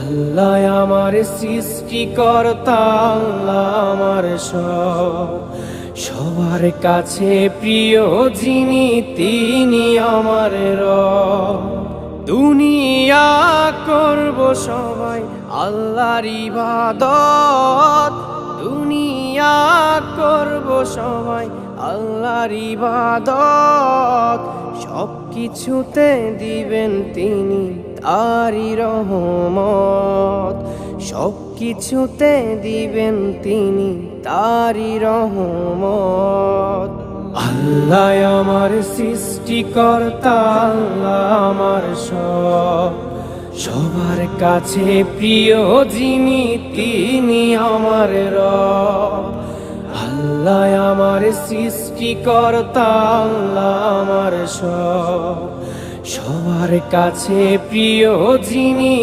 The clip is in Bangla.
আল্লাহ আমার সৃষ্টিকর্তা, আল্লাহ আমার সব, সবার কাছে প্রিয় যিনি তিনি আমার রব। দুনিয়া করব সবাই আল্লাহর ইবাদত, দুনিয়া করব সবাই আল্লাহর ইবাদত, সব কিছুতে দিবেন তিনি তারি রহমত, সব কিছুতে দিবেন তিনি তারি রহমত। আল্লাহ আমার সৃষ্টিকর্তা, আল্লাহ আমার সব, সবার কাছে প্রিয় যিনি তিনি আমার রব। আল্লাহ আমার সৃষ্টিকর্তা, আল্লাহ আমার সব, সবার কাছে প্রিয় যিনি